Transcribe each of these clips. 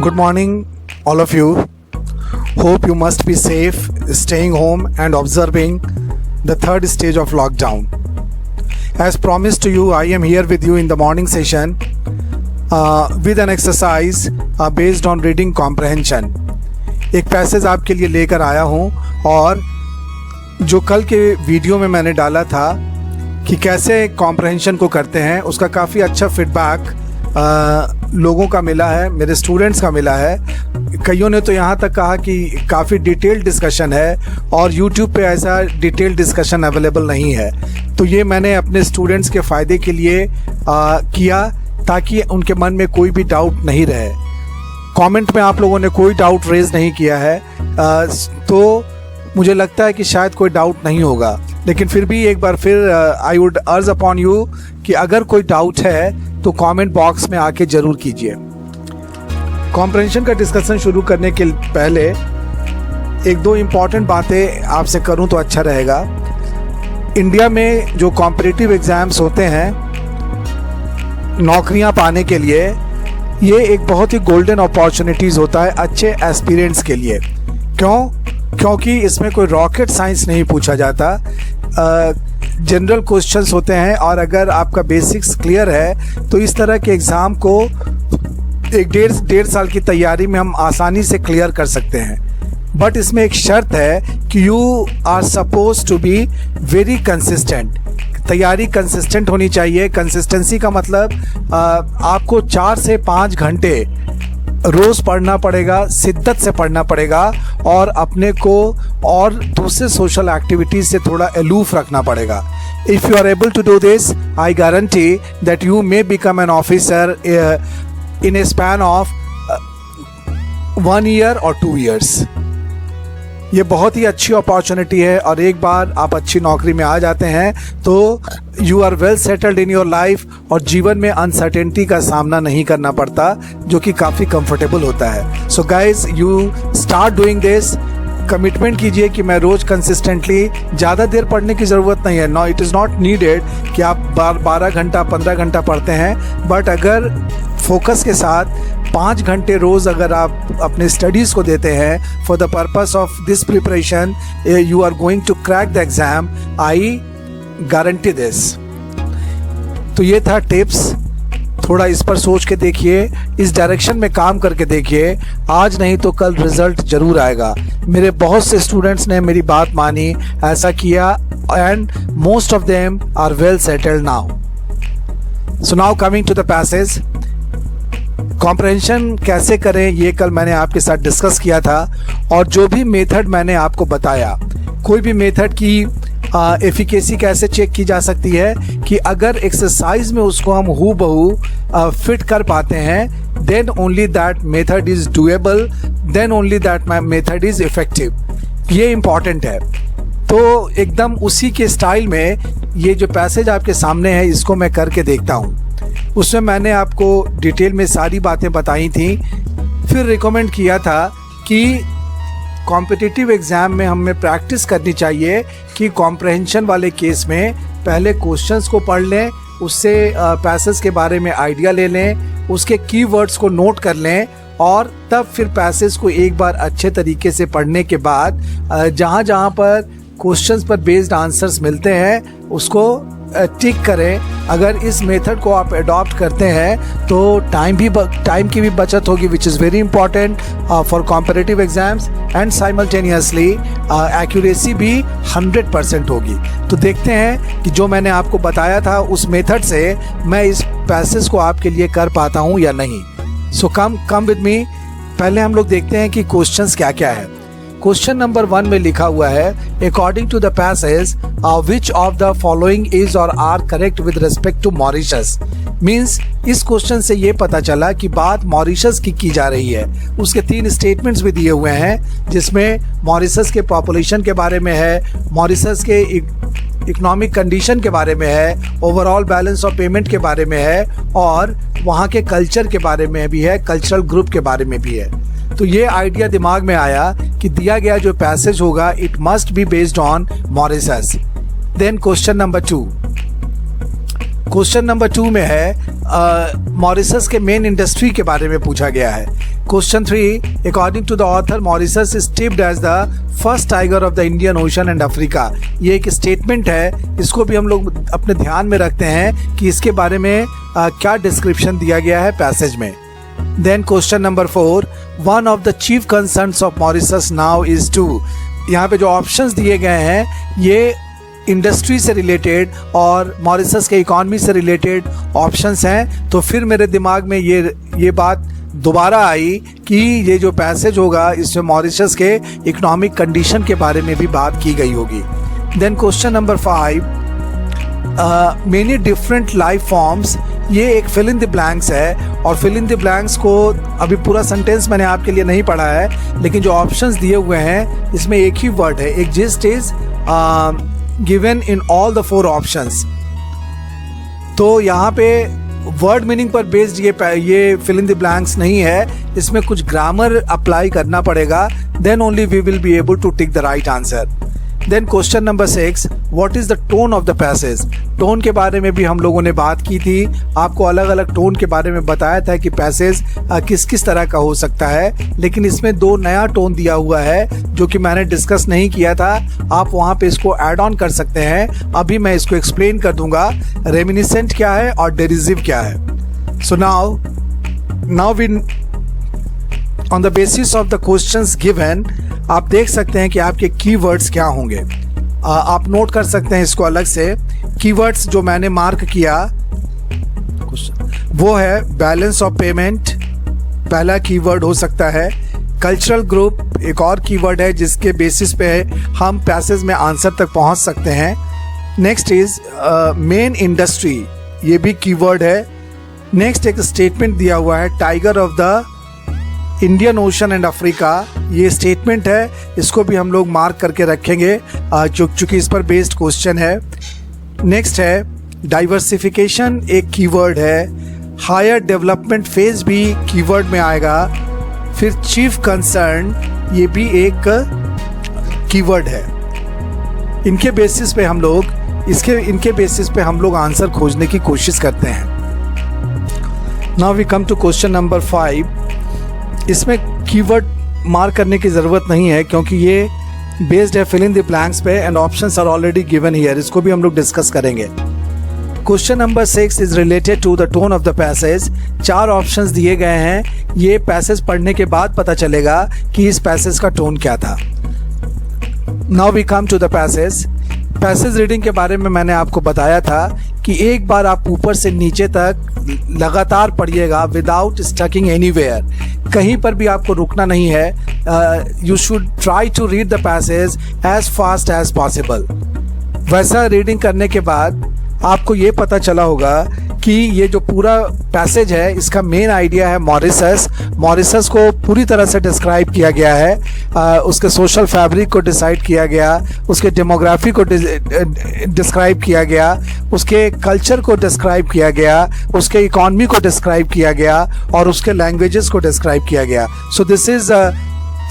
Good morning, all of you. Hope you must be safe, staying home and observing the third stage of lockdown. As promised to you, I am here with you in the morning session with an exercise based on reading comprehension. एक passage आपके लिए लेकर आया हूँ और जो कल के वीडियो में मैंने डाला था कि कैसे कॉम्प्रहेंशन को करते हैं, उसका काफ़ी अच्छा फीडबैक लोगों का मिला है, मेरे स्टूडेंट्स का मिला है। कईयों ने तो यहाँ तक कहा कि काफ़ी डिटेल्ड डिस्कशन है और YouTube पे ऐसा डिटेल्ड डिस्कशन अवेलेबल नहीं है। तो ये मैंने अपने स्टूडेंट्स के फ़ायदे के लिए किया ताकि उनके मन में कोई भी डाउट नहीं रहे। कमेंट में आप लोगों ने कोई डाउट रेज नहीं किया है, तो मुझे लगता है कि शायद कोई डाउट नहीं होगा, लेकिन फिर भी एक बार फिर आई वुड अर्ज अपॉन यू कि अगर कोई डाउट है तो कमेंट बॉक्स में आके ज़रूर कीजिए। कॉम्प्रहेंशन का डिस्कशन शुरू करने के पहले एक दो इम्पॉर्टेंट बातें आपसे करूं तो अच्छा रहेगा। इंडिया में जो कॉम्पिटिटिव एग्ज़ाम्स होते हैं नौकरियां पाने के लिए, ये एक बहुत ही गोल्डन अपॉर्चुनिटीज़ होता है अच्छे एस्पिरेंट्स के लिए। क्योंकि इसमें कोई रॉकेट साइंस नहीं पूछा जाता, जनरल क्वेश्चंस होते हैं और अगर आपका बेसिक्स क्लियर है तो इस तरह के एग्ज़ाम को एक डेढ़ साल की तैयारी में हम आसानी से क्लियर कर सकते हैं। बट इसमें एक शर्त है कि you are suppose to be very consistent. तैयारी कंसिस्टेंट होनी चाहिए। कंसिस्टेंसी का मतलब आपको 4 से 5 घंटे रोज़ पढ़ना पड़ेगा, शिद्दत से पढ़ना पड़ेगा और अपने को और दूसरे सोशल एक्टिविटीज़ से थोड़ा अलूफ रखना पड़ेगा। If you are able to do this, I guarantee that you may become an officer in a span of 1 year और 2 ईयर्स। ये बहुत ही अच्छी अपॉर्चुनिटी है और एक बार आप अच्छी नौकरी में आ जाते हैं तो you are well settled in your life और जीवन में अनसर्टेनिटी का सामना नहीं करना पड़ता, जो कि काफ़ी कंफर्टेबल होता है। So guys, you start doing this. Commitment कीजिए कि मैं रोज़ कंसिस्टेंटली, ज़्यादा देर पढ़ने की ज़रूरत नहीं है। No, it is not needed कि आप 12 घंटा 15 घंटा पढ़ते हैं, बट अगर फोकस के साथ 5 घंटे रोज़ अगर आप अपने स्टडीज़ को देते हैं for the purpose of this preparation, you are going to crack the exam. I guarantee this. तो ये था टिप्स। थोड़ा इस पर सोच के देखिए, इस डायरेक्शन में काम करके देखिए। आज नहीं तो कल रिजल्ट ज़रूर आएगा। मेरे बहुत से स्टूडेंट्स ने मेरी बात मानी, ऐसा किया and most of them are well settled now. So now coming to the passage. Comprehension कैसे करें ये कल मैंने आपके साथ डिस्कस किया था और जो भी मेथड मैंने आपको बताया, कोई भी मेथड की एफिकेसी कैसे चेक की जा सकती है कि अगर एक्सरसाइज में उसको हम हूबहू फिट कर पाते हैं, then only that method is doable, then only that method is effective. ये इम्पॉर्टेंट है। तो एकदम उसी के स्टाइल में ये जो पैसेज आपके सामने है, इसको मैं करके देखता हूँ। उसमें मैंने आपको डिटेल में सारी बातें बताई थी, फिर रिकमेंड किया था कि कॉम्पिटिटिव एग्ज़ाम में हमें प्रैक्टिस करनी चाहिए कि कॉम्प्रहेंशन वाले केस में पहले क्वेश्चंस को पढ़ लें, उससे पैसेज के बारे में आइडिया ले लें, उसके कीवर्ड्स को नोट कर लें और तब फिर पैसेज को एक बार अच्छे तरीके से पढ़ने के बाद जहाँ जहाँ पर क्वेश्चंस पर बेस्ड आंसर्स मिलते हैं उसको टिक करें। अगर इस मेथड को आप अडॉप्ट करते हैं तो टाइम की भी बचत होगी, which is very important for competitive exams, and simultaneously accuracy भी 100% होगी। तो देखते हैं कि जो मैंने आपको बताया था उस मेथड से मैं इस पैसेज को आपके लिए कर पाता हूँ या नहीं। सो कम विद मी। पहले हम लोग देखते हैं कि क्वेश्चंस क्या क्या है। क्वेश्चन नंबर 1 में लिखा हुआ है, according to the passage which of the following is और are correct with respect to Mauritius. Means इस क्वेश्चन से ये पता चला कि बात मॉरिशस की जा रही है। उसके 3 स्टेटमेंट्स भी दिए हुए हैं जिसमें मॉरिशस के पॉपुलेशन के बारे में है, मॉरिशस के इकोनॉमिक कंडीशन के बारे में है, ओवरऑल बैलेंस ऑफ पेमेंट के बारे में है और वहाँ के कल्चर के बारे में भी है, कल्चरल ग्रुप के बारे में भी है। तो ये आइडिया दिमाग में आया कि दिया गया जो पैसेज होगा it must be based on Mauritius. Then question number 2 में है मॉरिशस के मेन इंडस्ट्री के बारे में पूछा गया है। Question 3, according to the author Mauritius is tipped as the first tiger of the Indian Ocean and Africa. ये एक स्टेटमेंट है, इसको भी हम लोग अपने ध्यान में रखते हैं कि इसके बारे में क्या डिस्क्रिप्शन दिया गया है पैसेज में। Then question number 4, one of the chief concerns of Mauritius now is to. यहाँ पे जो ऑप्शंस दिए गए हैं ये इंडस्ट्री से रिलेटेड और मॉरिशस के इकॉनमी से रिलेटेड ऑप्शंस हैं। तो फिर मेरे दिमाग में ये बात दोबारा आई कि ये जो पैसेज होगा इसमें मॉरिशस के इकोनॉमिक कंडीशन के बारे में भी बात की गई होगी। Then question number 5, many different life forms. ये एक फिल इन द ब्लैंक्स है और फिल इन द ब्लैंक्स को अभी पूरा सेंटेंस मैंने आपके लिए नहीं पढ़ा है, लेकिन जो ऑप्शंस दिए हुए हैं इसमें एक ही वर्ड है, exist is given in all the 4 options. तो यहाँ पे वर्ड मीनिंग पर बेस्ड ये फिल इन द ब्लैंक्स नहीं है, इसमें कुछ ग्रामर अप्लाई करना पड़ेगा, then only we will be able to tick the right answer. Then question number 6, what is the tone of the passage. Tone के बारे में भी हम लोगों ने बात की थी, आपको अलग अलग टोन के बारे में बताया था कि पैसेज किस किस तरह का हो सकता है, लेकिन इसमें 2 नया टोन दिया हुआ है जो कि मैंने डिस्कस नहीं किया था। आप वहाँ पे इसको ऐड ऑन कर सकते हैं, अभी मैं इसको एक्सप्लेन कर दूंगा रेमिनिसेंट क्या है और डेरिसिव क्या है। So now we on the basis of the questions given आप देख सकते हैं कि आपके कीवर्ड्स क्या होंगे। आप नोट कर सकते हैं इसको अलग से। कीवर्ड्स जो मैंने मार्क किया वो है बैलेंस ऑफ पेमेंट, पहला कीवर्ड हो सकता है। कल्चरल ग्रुप एक और कीवर्ड है जिसके बेसिस पे हम पैसेज में आंसर तक पहुंच सकते हैं। नेक्स्ट इज मेन इंडस्ट्री, ये भी कीवर्ड है। नेक्स्ट एक स्टेटमेंट दिया हुआ है tiger of the Indian Ocean and Africa, ये स्टेटमेंट है, इसको भी हम लोग मार्क करके रखेंगे चूंकि इस पर बेस्ड क्वेश्चन है। नेक्स्ट है डाइवर्सिफिकेशन, एक कीवर्ड है। हायर डेवलपमेंट फेज भी कीवर्ड में आएगा। फिर चीफ कंसर्न, ये भी एक कीवर्ड है। इनके बेसिस पे हम लोग आंसर खोजने की कोशिश करते हैं। Now we come to question number 5। इसमें कीवर्ड मार्क करने की ज़रूरत नहीं है क्योंकि ये बेस्ड है फिल इन द ब्लैंक्स पे and options are already given here, इसको भी हम लोग डिस्कस करेंगे। Question number 6 is related to the tone of the passage. 4 options दिए गए हैं, ये पैसेज पढ़ने के बाद पता चलेगा कि इस पैसेज का टोन क्या था। Now we come to the passage reading के बारे में मैंने आपको बताया था कि एक बार आप ऊपर से नीचे तक लगातार पढ़िएगा विदाउट स्टकिंग एनीवेयर, कहीं पर भी आपको रुकना नहीं है। You should try to read the passage as fast as possible. वैसा रीडिंग करने के बाद आपको ये पता चला होगा कि ये जो पूरा पैसेज है इसका मेन आइडिया है मॉरिशस को पूरी तरह से डिस्क्राइब किया गया है। उसके सोशल फैब्रिक को डिसाइड किया गया, उसके डेमोग्राफी को डिस्क्राइब किया गया, उसके कल्चर को डिस्क्राइब किया गया, उसके इकॉनमी को डिस्क्राइब किया गया और उसके लैंग्वेजेस को डिस्क्राइब किया गया। So this is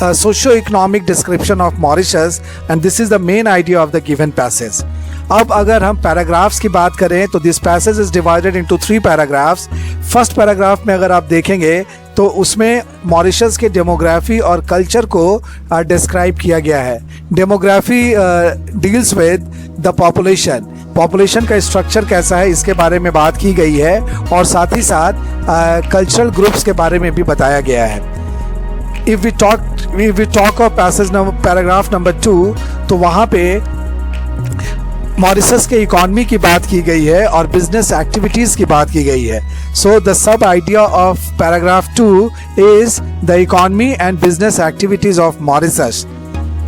socio-economic description of Mauritius and this is the main idea of the given passage. अब अगर हम पैराग्राफ्स की बात करें तो this passage is divided into 3 paragraphs. First paragraph में अगर आप देखेंगे तो उसमें मॉरिशस के डेमोग्राफी और कल्चर को डिस्क्राइब किया गया है। Demography deals with the population का स्ट्रक्चर कैसा है इसके बारे में बात की गई है और साथ ही साथ कल्चरल ग्रुप्स के बारे में भी बताया गया है। If we talk of paragraph number 2 तो वहाँ पे मॉरिशस के इकॉनमी की बात की गई है और बिजनेस एक्टिविटीज़ की बात की गई है। So the sub idea of paragraph 2 is the economy and business activities of Mauritius.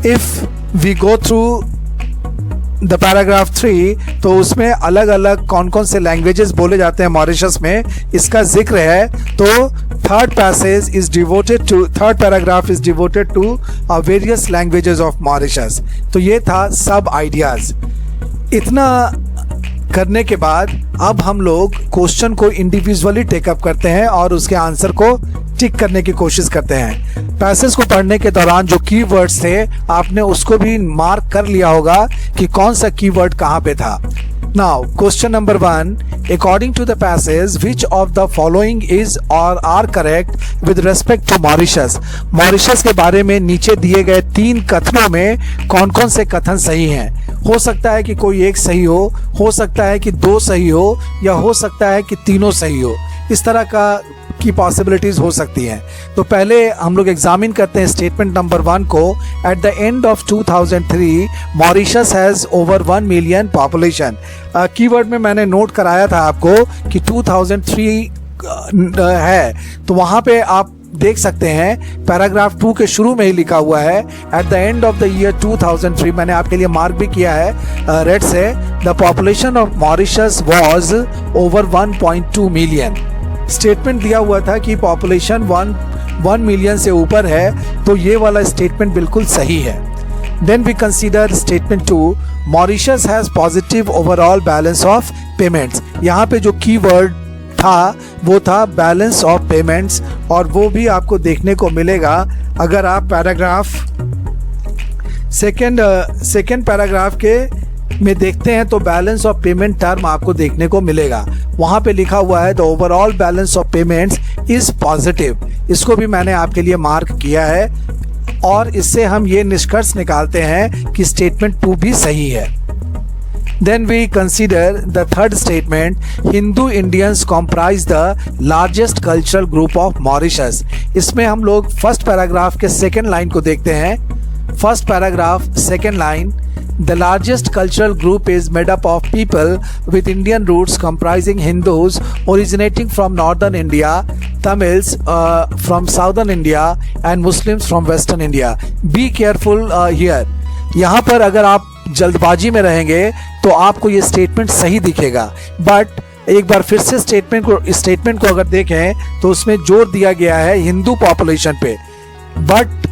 If we go through the paragraph 3 तो उसमें अलग अलग कौन कौन से लैंग्वेजेस बोले जाते हैं मॉरिशस में इसका जिक्र है। तो third paragraph is devoted to various languages of Mauritius. तो ये था सब आइडियाज। इतना करने के बाद अब हम लोग क्वेश्चन को इंडिविजुअली टेकअप करते हैं और उसके आंसर को टिक करने की कोशिश करते हैं। पैसेज को पढ़ने के दौरान जो कीवर्ड्स थे आपने उसको भी मार्क कर लिया होगा कि कौन सा कीवर्ड कहाँ पे था। Now, question number 1. According to the passage, which of the following is or are correct with respect to Mauritius? Mauritius के बारे में नीचे दिए गए 3 कथनों में कौन कौन से कथन सही हैं? हो सकता है कि कोई एक सही हो सकता है कि 2 सही हो, या हो सकता है कि तीनों सही हो। इस तरह की पॉसिबिलिटीज हो सकती हैं। तो पहले हम लोग एग्जामिन करते हैं स्टेटमेंट नंबर 1 को। At the end of 2003 Mauritius has over 1 million population. Keyword में मैंने नोट कराया था आपको कि 2003 है, तो वहाँ पे आप देख सकते हैं पैराग्राफ 2 के शुरू में ही लिखा हुआ है at the end of the year 2003। मैंने आपके लिए मार्क भी किया है रेड से। The population of Mauritius was over 1.2 million. Statement दिया हुआ था कि पॉपुलेशन 1 मिलियन से ऊपर है, तो ये वाला स्टेटमेंट बिल्कुल सही है। Then we consider statement 2, Mauritius has positive overall balance of payments. यहाँ पे जो कीवर्ड था वो था बैलेंस ऑफ पेमेंट्स, और वो भी आपको देखने को मिलेगा अगर आप पैराग्राफ सेकेंड पैराग्राफ के में देखते हैं तो बैलेंस ऑफ पेमेंट टर्म आपको देखने को मिलेगा। वहाँ पे लिखा हुआ है the overall balance of payments is positive. इसको भी मैंने आपके लिए मार्क किया है, और इससे हम ये निष्कर्ष निकालते हैं कि स्टेटमेंट 2 भी सही है। Then we consider the third statement, Hindu Indians comprise the largest cultural group of Mauritius। इसमें हम लोग फर्स्ट पैराग्राफ के सेकेंड लाइन को देखते हैं। First paragraph second line, the largest cultural group is made up of people with Indian roots comprising Hindus originating from northern India, Tamils from southern India and Muslims from western India। Be careful here। यहाँ पर अगर आप जल्दबाजी में रहेंगे तो आपको ये स्टेटमेंट सही दिखेगा, बट एक बार फिर से स्टेटमेंट को अगर देखें तो उसमें जोर दिया गया है हिंदू पॉपुलेशन पे। बट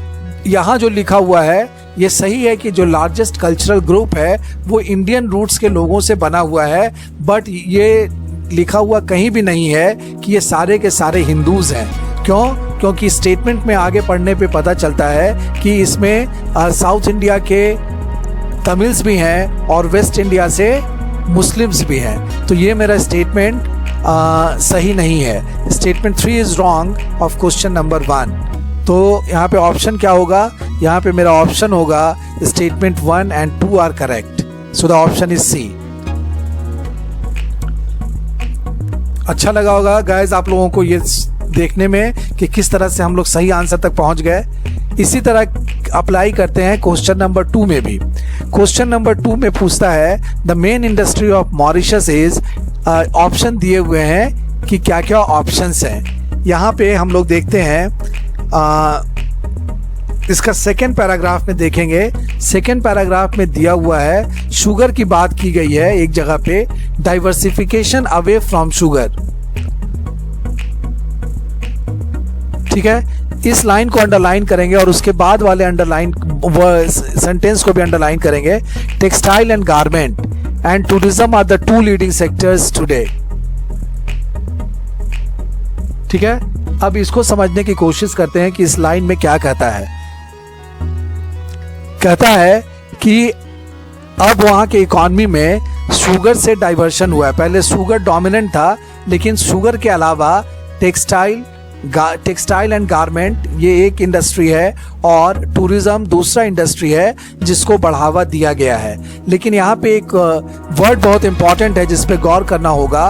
यहाँ जो लिखा हुआ है ये सही है कि जो लार्जेस्ट कल्चरल ग्रुप है वो इंडियन रूट्स के लोगों से बना हुआ है, बट ये लिखा हुआ कहीं भी नहीं है कि ये सारे के सारे हिंदूज हैं। क्यों? क्योंकि स्टेटमेंट में आगे पढ़ने पे पता चलता है कि इसमें साउथ इंडिया के तमिल्स भी हैं और वेस्ट इंडिया से मुस्लिम्स भी हैं। तो ये मेरा स्टेटमेंट सही नहीं है। Statement 3 is wrong of question number 1। तो यहाँ पे ऑप्शन क्या होगा? यहाँ पे मेरा ऑप्शन होगा statement 1 and 2 are correct, so the option is C. अच्छा लगा होगा गाइज आप लोगों को ये देखने में कि किस तरह से हम लोग सही आंसर तक पहुंच गए। इसी तरह अप्लाई करते हैं क्वेश्चन नंबर 2 में भी। क्वेश्चन नंबर 2 में पूछता है the main industry of Mauritius is, option दिए हुए हैं कि क्या क्या ऑप्शंस हैं। यहाँ पे हम लोग देखते हैं इसका सेकेंड पैराग्राफ में देखेंगे। सेकेंड पैराग्राफ में दिया हुआ है शुगर की बात की गई है एक जगह पे, डाइवर्सिफिकेशन अवे फ्रॉम शुगर। ठीक है, इस लाइन को अंडरलाइन करेंगे और उसके बाद वाले अंडरलाइन सेंटेंस को भी अंडरलाइन करेंगे। Textile and garment and tourism are the 2 leading sectors today. ठीक है, अब इसको समझने की कोशिश करते हैं कि इस लाइन में क्या कहता है। कहता है कि अब वहां के इकॉनमी में शुगर से डाइवर्शन हुआ है। पहले शुगर डोमिनेंट था, लेकिन शुगर के अलावा टेक्सटाइल एंड गारमेंट ये एक इंडस्ट्री है और टूरिज्म दूसरा इंडस्ट्री है जिसको बढ़ावा दिया गया है। लेकिन यहाँ पे एक वर्ड बहुत इंपॉर्टेंट है जिस पे गौर करना होगा,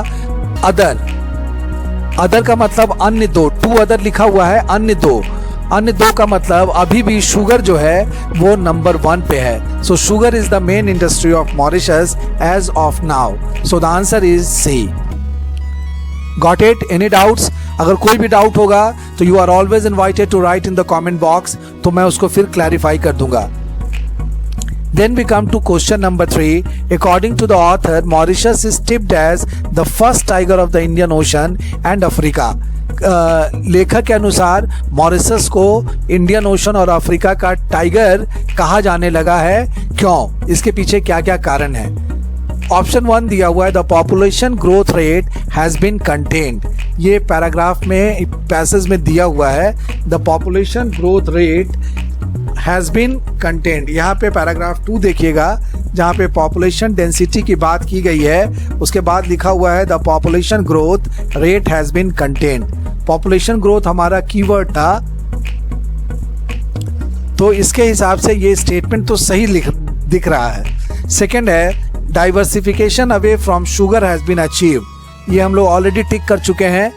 अदर का मतलब अन्य 2, 2 अदर लिखा हुआ है, अन्य 2 का मतलब अभी भी शुगर जो है वो नंबर 1 पे है। So sugar is the main industry of Mauritius as of now. So the answer is C. Got it? Any doubts? अगर कोई भी डाउट होगा तो you are always invited to write in the comment box, तो मैं उसको फिर clarify कर दूंगा। Then we come to question number 3. According to the author, Mauritius is tipped as the first tiger of the Indian Ocean and Africa. लेखक के अनुसार Mauritius को इंडियन ओशन और अफ्रीका का टाइगर कहा जाने लगा है। क्यों? इसके पीछे क्या क्या कारण है? ऑप्शन 1 दिया हुआ है the population growth rate has been contained. ये पैराग्राफ में पैसेज में दिया हुआ है the population growth rate has been contained. यहाँ पे पैराग्राफ 2 देखिएगा, जहाँ पे पॉपुलेशन डेंसिटी की बात की गई है, उसके बाद लिखा हुआ है the population growth rate has been contained. Population growth हमारा कीवर्ड था, तो इसके हिसाब से ये स्टेटमेंट तो सही दिख रहा है। सेकंड है diversification away from sugar has been achieve. ये हम लोग ऑलरेडी टिक कर चुके हैं,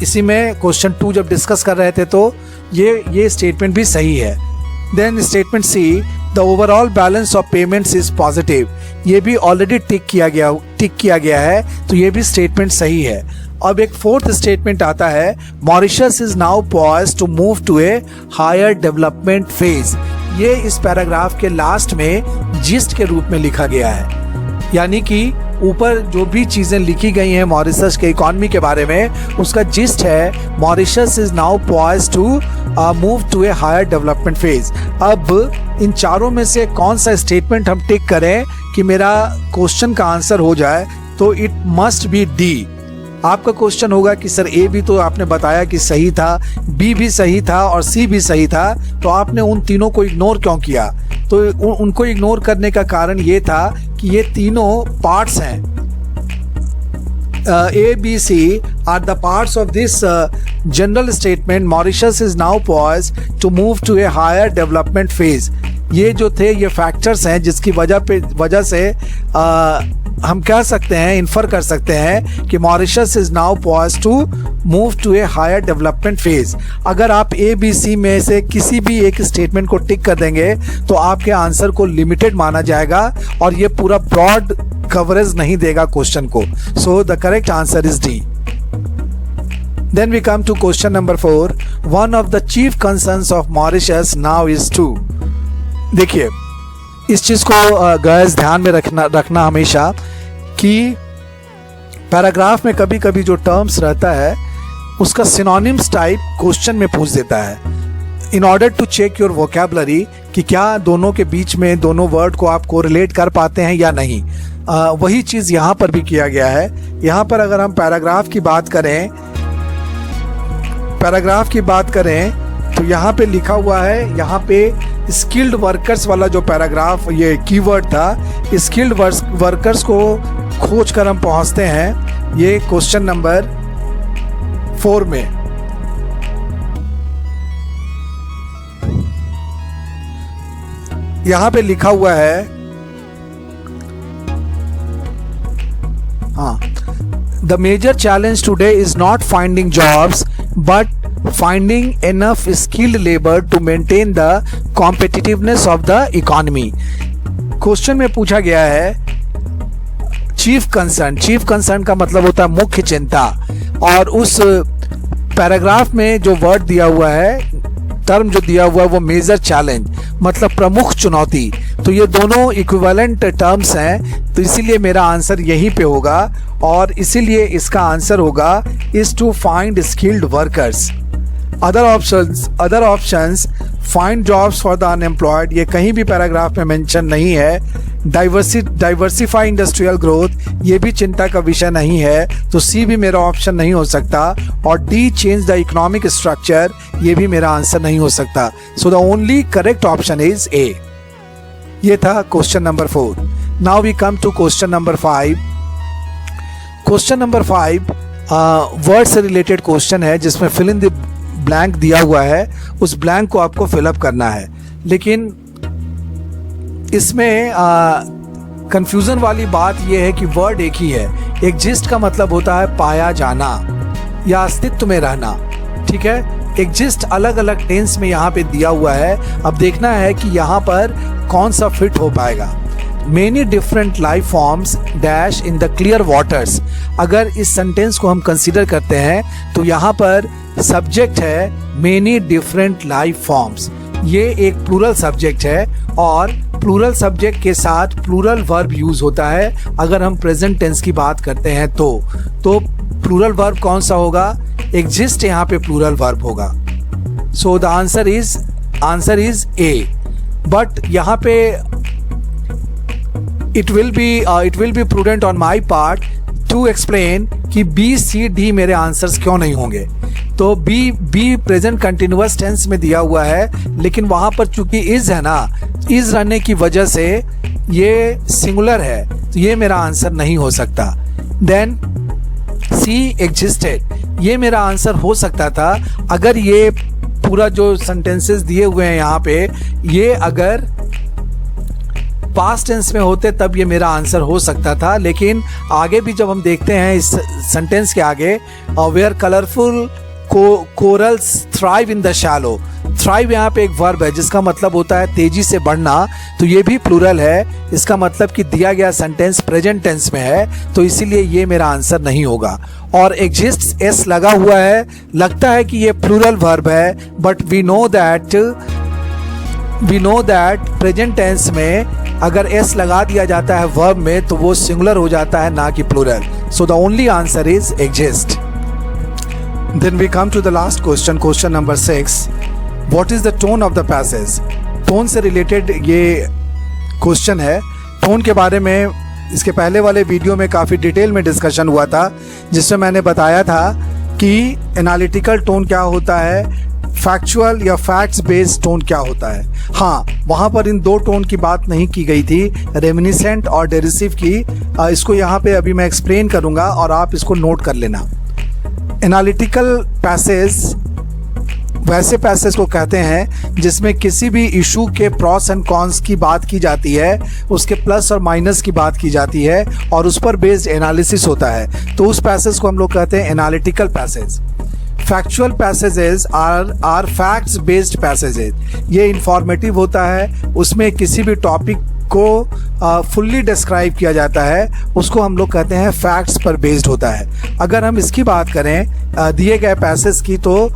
इसी में क्वेश्चन 2 जब डिस्कस कर रहे थे, तो ये स्टेटमेंट भी सही है। Then statement C the overall balance of payments is positive. ये भी ऑलरेडी टिक किया गया है, तो ये भी स्टेटमेंट सही है। अब एक फोर्थ स्टेटमेंट आता है Mauritius is now poised to move to a higher development phase. ये इस पैराग्राफ के लास्ट में जिस्ट के रूप में लिखा गया है, यानी कि ऊपर जो भी चीजें लिखी गई हैं मॉरिशस के इकोनॉमी के बारे में, उसका जिस्ट है Mauritius is now poised to move to a higher development phase. अब इन चारों में से कौन सा स्टेटमेंट हम टिक करें कि मेरा क्वेश्चन का आंसर हो जाए, तो इट मस्ट बी डी। आपका क्वेश्चन होगा कि सर ए भी तो आपने बताया कि सही था, बी भी सही था और सी भी सही था, तो आपने उन तीनों को इग्नोर क्यों किया? तो उनको इग्नोर करने का कारण ये था कि ये तीनों पार्ट्स हैं, A, B, C are the parts of this general statement Mauritius is now poised to move to a higher development phase। ये जो थे ये फैक्टर्स हैं जिसकी वजह से हम कह सकते हैं, इन्फर कर सकते हैं कि Mauritius is now poised to move to a higher development phase. अगर आप ए बी सी में से किसी भी एक स्टेटमेंट को टिक कर देंगे तो आपके आंसर को लिमिटेड माना जाएगा और ये पूरा ब्रॉड कवरेज नहीं देगा क्वेश्चन को। So the correct answer is D. Then we come to question number 4। One of the chief concerns of Mauritius now is to. देखिए इस चीज को गाइस ध्यान में रखना हमेशा कि पैराग्राफ में कभी कभी जो टर्म्स रहता है उसका सिनोनिम्स टाइप क्वेश्चन में पूछ देता है, in order to check your vocabulary कि क्या दोनों के बीच में दोनों वर्ड को आप कोरिलेट कर पाते हैं या नहीं। वही चीज यहाँ पर भी किया गया है। यहाँ पर अगर हम पैराग्राफ की बात करें तो यहाँ पे लिखा हुआ है, यहाँ पे स्किल्ड वर्कर्स वाला जो पैराग्राफ ये कीवर्ड था, स्किल्ड वर्कर्स को खोज कर हम पहुंचते हैं ये क्वेश्चन नंबर 4 में। यहाँ पे लिखा हुआ है, हाँ, the major challenge today is not finding jobs but finding enough skilled labor to maintain the competitiveness of the economy। Question में पूछा गया है चीफ कंसर्न का मतलब होता है मुख्य चिंता, और उस पैराग्राफ में जो वर्ड दिया हुआ है, टर्म जो दिया हुआ है वो मेजर चैलेंज मतलब प्रमुख चुनौती। तो ये दोनों इक्विवेलेंट टर्म्स हैं, तो इसीलिए मेरा आंसर यहीं पे होगा और इसीलिए इसका आंसर होगा is to find skilled workers. Other options find jobs for the unemployed, ये कहीं भी पैराग्राफ में मेंशन नहीं है। डाइवर्सिफाई इंडस्ट्रियल ग्रोथ, ये भी चिंता का विषय नहीं है, तो सी भी मेरा ऑप्शन नहीं हो सकता, और D change the economic structure, ये भी मेरा आंसर नहीं हो सकता। So the only correct option is A. ये था question number 4। Now we come to question number 5। Question number 5 word से रिलेटेड क्वेश्चन है जिसमें फिल इन द ब्लैंक दिया हुआ है, उस ब्लैंक को आपको फिलअप करना है। लेकिन इसमें कंफ्यूजन वाली बात यह है कि वर्ड एक ही है। एग्जिस्ट का मतलब होता है पाया जाना या अस्तित्व में रहना, ठीक है। एग्जिस्ट अलग अलग टेंस में यहाँ पे दिया हुआ है। अब देखना है कि यहाँ पर कौन सा फिट हो पाएगा। Many different life forms dash in the clear waters। अगर इस सेंटेंस को हम कंसीडर करते हैं तो यहाँ पर सब्जेक्ट है many different life forms। ये एक प्लूरल सब्जेक्ट है और प्लूरल सब्जेक्ट के साथ प्लूरल वर्ब यूज होता है अगर हम प्रेजेंट टेंस की बात करते हैं तो प्लूरल वर्ब कौन सा होगा? एग्जिस्ट यहाँ पे प्लूरल वर्ब होगा। सो the answer is a. But यहाँ पे it will be prudent on my part to explain कि B, C, D मेरे आंसर्स क्यों नहीं होंगे। तो B प्रेजेंट कंटिन्यूअस टेंस में दिया हुआ है, लेकिन वहां पर चूंकि इज है ना, इज रहने की वजह से ये सिंगुलर है, तो ये मेरा आंसर नहीं हो सकता। देन सी एग्जिस्टेड, ये मेरा आंसर हो सकता था अगर ये पूरा जो सेंटेंसेस दिए हुए हैं यहाँ पे, ये अगर पास्ट टेंस में होते तब ये मेरा आंसर हो सकता था। लेकिन आगे भी जब हम देखते हैं इस सेंटेंस के आगे, where colourful corals thrive in the shallow, thrive यहाँ पे एक वर्ब है जिसका मतलब होता है तेजी से बढ़ना, तो ये भी प्लूरल है। इसका मतलब कि दिया गया सेंटेंस प्रेजेंट टेंस में है, तो इसीलिए ये मेरा आंसर नहीं होगा। और एग्जिस्ट एस लगा हुआ है, लगता है कि ये प्लूरल वर्ब है, but we know that present tense में अगर एस लगा दिया जाता है वर्ब में तो वो सिंगुलर हो जाता है, ना कि plural. So the only answer is exist. Then we come to the last question, question number 6. What is the tone of the passage? Tone से रिलेटेड ये क्वेश्चन है। टोन के बारे में इसके पहले वाले वीडियो में काफ़ी डिटेल में डिस्कशन हुआ था, जिसमें मैंने बताया था कि एनालिटिकल टोन क्या होता है, फैक्चुअल या फैक्ट्स बेस्ड टोन क्या होता है। हाँ, वहाँ पर इन दो टोन की बात नहीं की गई थी, रेमिनिसेंट और डेरिसिव की। इसको यहाँ पे अभी मैं एक्सप्लेन करूँगा और आप इसको नोट कर लेना। एनालिटिकल पैसेज वैसे पैसेज को कहते हैं जिसमें किसी भी इशू के प्रॉस एंड कॉन्स की बात की जाती है, उसके प्लस और माइनस की बात की जाती है और उस पर बेस्ड एनालिसिस होता है, तो उस पैसेज को हम लोग कहते हैं analytical passage. Factual passages are facts based passages. ये इंफॉर्मेटिव होता है, उसमें किसी भी टॉपिक को फुल्ली डिस्क्राइब किया जाता है, उसको हम लोग कहते हैं फैक्ट्स पर बेस्ड होता है। अगर हम इसकी बात करें दिए गए पैसेज की, तो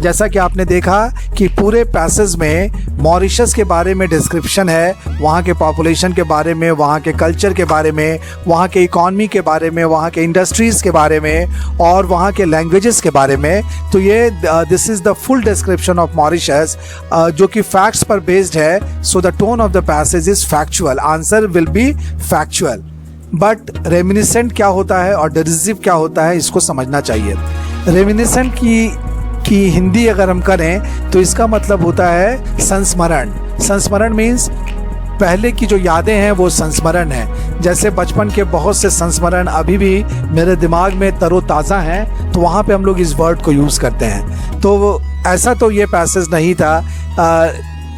जैसा कि आपने देखा कि पूरे पैसेज में मॉरिशस के बारे में डिस्क्रिप्शन है, वहाँ के पॉपुलेशन के बारे में, वहाँ के कल्चर के बारे में, वहाँ के इकॉनमी के बारे में, वहाँ के इंडस्ट्रीज़ के बारे में और वहाँ के लैंग्वेजेस के बारे में। तो ये this is the full description of Mauritius जो कि फैक्ट्स पर बेस्ड है। So the tone of the passage is factual, answer will be factual. But reminiscent क्या होता है और डेरिसिव क्या होता है, इसको समझना चाहिए। रेमिनिसेंट की हिंदी अगर हम करें तो इसका मतलब होता है संस्मरण। संस्मरण मीन्स पहले की जो यादें हैं वो संस्मरण है। जैसे बचपन के बहुत से संस्मरण अभी भी मेरे दिमाग में तरोताज़ा हैं, तो वहाँ पे हम लोग इस वर्ड को यूज़ करते हैं। तो ऐसा तो ये पैसेज नहीं था,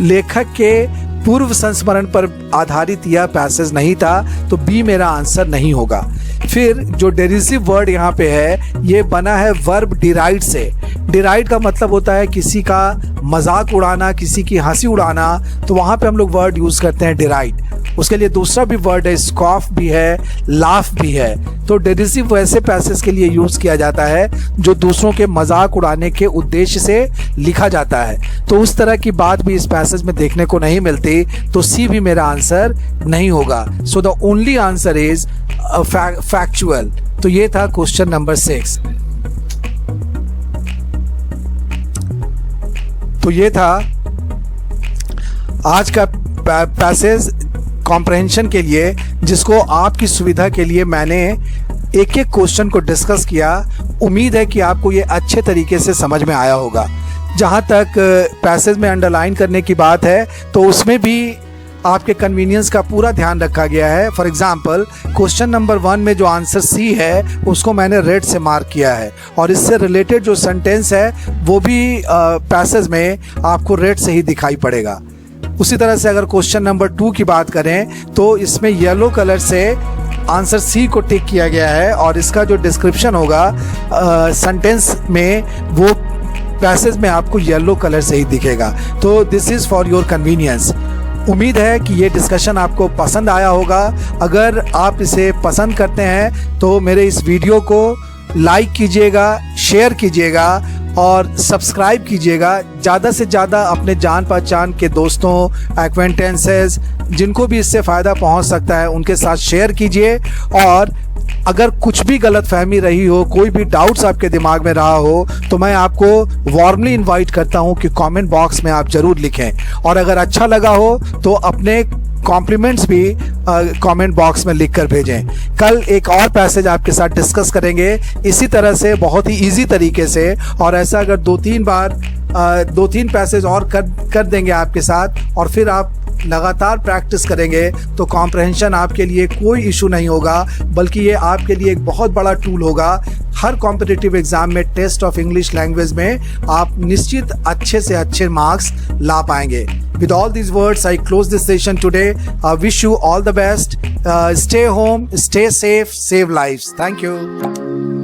लेखक के पूर्व संस्मरण पर आधारित यह पैसेज नहीं था, तो बी मेरा आंसर नहीं होगा। फिर जो डेरिसिव वर्ड यहाँ पे है, ये बना है वर्ब डिराइड से। डिराइड का मतलब होता है किसी का मजाक उड़ाना, किसी की हंसी उड़ाना, तो वहाँ पे हम लोग वर्ड यूज़ करते हैं डिराइड। उसके लिए दूसरा भी वर्ड है, स्कॉफ भी है, लाफ भी है। तो डेरिसिव वैसे पैसेज के लिए यूज़ किया जाता है जो दूसरों के मजाक उड़ाने के उद्देश्य से लिखा जाता है, तो उस तरह की बात भी इस पैसेज में देखने को नहीं मिलती, तो सी भी मेरा आंसर नहीं होगा। सो the only answer is factual. तो ये था क्वेश्चन नंबर 6। तो ये था आज का पैसेज कॉम्प्रहेंशन के लिए, जिसको आपकी सुविधा के लिए मैंने एक एक क्वेश्चन को डिस्कस किया। उम्मीद है कि आपको ये अच्छे तरीके से समझ में आया होगा। जहाँ तक पैसेज में अंडरलाइन करने की बात है, तो उसमें भी आपके कन्वीनियंस का पूरा ध्यान रखा गया है। फॉर एग्जांपल क्वेश्चन नंबर 1 में जो आंसर सी है उसको मैंने रेड से मार्क किया है, और इससे रिलेटेड जो सेंटेंस है वो भी पैसेज में आपको रेड से ही दिखाई पड़ेगा। उसी तरह से अगर क्वेश्चन नंबर 2 की बात करें तो इसमें येलो कलर से आंसर सी को टिक किया गया है, और इसका जो डिस्क्रिप्शन होगा सेंटेंस में वो पैसेज में आपको येलो कलर से ही दिखेगा। तो this is for your convenience. उम्मीद है कि ये डिस्कशन आपको पसंद आया होगा। अगर आप इसे पसंद करते हैं तो मेरे इस वीडियो को लाइक कीजिएगा, शेयर कीजिएगा और सब्सक्राइब कीजिएगा। ज़्यादा से ज़्यादा अपने जान पहचान के दोस्तों, एक्वेंटेंसेस, जिनको भी इससे फ़ायदा पहुंच सकता है उनके साथ शेयर कीजिए। और अगर कुछ भी गलतफहमी रही हो, कोई भी डाउट्स आपके दिमाग में रहा हो, तो मैं आपको वार्मली इनवाइट करता हूं कि कमेंट बॉक्स में आप ज़रूर लिखें। और अगर अच्छा लगा हो तो अपने कॉम्प्लीमेंट्स भी कमेंट बॉक्स में लिख कर भेजें। कल एक और पैसेज आपके साथ डिस्कस करेंगे इसी तरह से, बहुत ही इजी तरीके से। और ऐसा अगर 2-3 बार 2-3 पैसेज और कर देंगे आपके साथ, और फिर आप लगातार प्रैक्टिस करेंगे तो कॉम्प्रहेंशन आपके लिए कोई इशू नहीं होगा, बल्कि ये आपके लिए एक बहुत बड़ा टूल होगा। हर कॉम्पिटिटिव एग्जाम में टेस्ट ऑफ इंग्लिश लैंग्वेज में आप निश्चित अच्छे से अच्छे मार्क्स ला पाएंगे। With all these words, I close this session today. Wish you all the best. Stay home, stay safe, save lives. Thank you.